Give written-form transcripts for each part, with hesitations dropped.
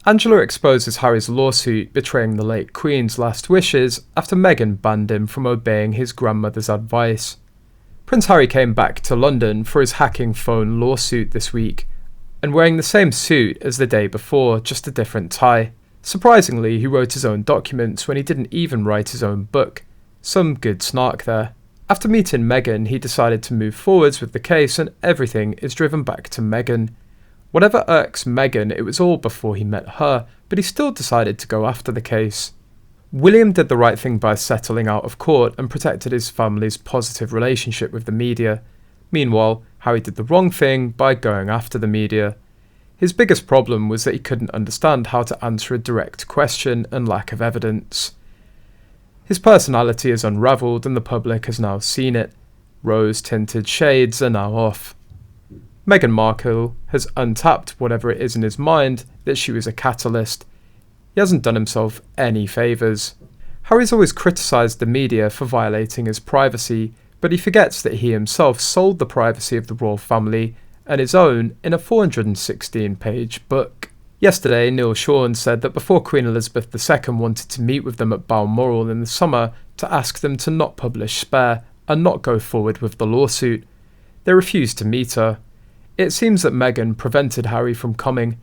Angela exposes Harry's lawsuit betraying the late Queen's last wishes after Meghan banned him from obeying his grandmother's advice. Prince Harry came back to London for his hacking phone lawsuit this week, and wearing the same suit as the day before, just a different tie. Surprisingly, he wrote his own documents when he didn't even write his own book. Some good snark there. After meeting Meghan, he decided to move forwards with the case, and everything is driven back to Meghan. Whatever irks Meghan, it was all before he met her, but he still decided to go after the case. William did the right thing by settling out of court and protected his family's positive relationship with the media. Meanwhile, Harry did the wrong thing by going after the media. His biggest problem was that he couldn't understand how to answer a direct question and lack of evidence. His personality is unravelled and the public has now seen it. Rose-tinted shades are now off. Meghan Markle has untapped whatever it is in his mind that she was a catalyst. He hasn't done himself any favours. Harry's always criticised the media for violating his privacy, but he forgets that he himself sold the privacy of the royal family and his own in a 416-page book. Yesterday, Neil Sean said that before Queen Elizabeth II wanted to meet with them at Balmoral in the summer to ask them to not publish Spare and not go forward with the lawsuit, they refused to meet her. It seems that Meghan prevented Harry from coming.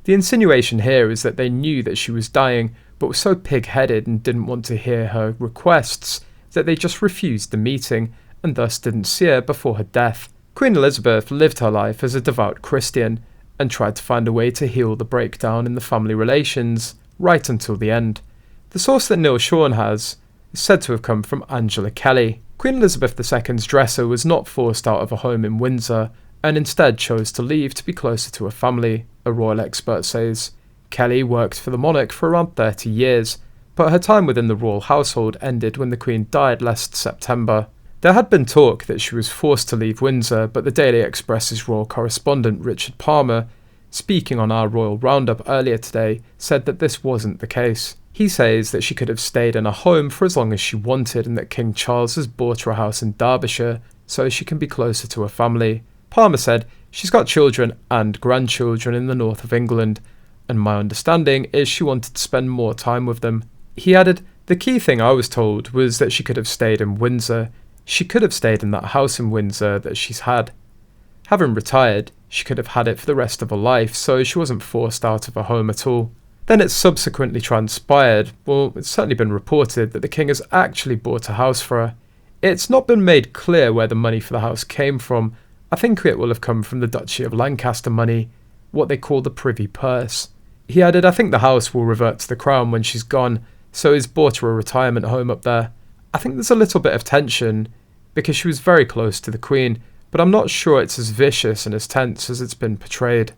The insinuation here is that they knew that she was dying, but were so pig-headed and didn't want to hear her requests that they just refused the meeting and thus didn't see her before her death. Queen Elizabeth lived her life as a devout Christian and tried to find a way to heal the breakdown in the family relations right until the end. The source that Neil Sean has is said to have come from Angela Kelly. Queen Elizabeth II's dresser was not forced out of a home in Windsor and instead chose to leave to be closer to her family, a royal expert says. Kelly worked for the monarch for around 30 years, but her time within the royal household ended when the Queen died last September. There had been talk that she was forced to leave Windsor, but the Daily Express's royal correspondent Richard Palmer, speaking on our Royal Roundup earlier today, said that this wasn't the case. He says that she could have stayed in a home for as long as she wanted and that King Charles has bought her a house in Derbyshire so she can be closer to her family. Palmer said, "She's got children and grandchildren in the north of England, and my understanding is she wanted to spend more time with them." He added, "The key thing I was told was that she could have stayed in Windsor. She could have stayed in that house in Windsor that she's had. Having retired, she could have had it for the rest of her life, so she wasn't forced out of her home at all." Then it's subsequently transpired, well, it's certainly been reported, that the king has actually bought a house for her. It's not been made clear where the money for the house came from. I think it will have come from the Duchy of Lancaster money, what they call the Privy Purse. He added, "I think the house will revert to the crown when she's gone, so he's bought her a retirement home up there." I think there's a little bit of tension, because she was very close to the Queen, but I'm not sure it's as vicious and as tense as it's been portrayed.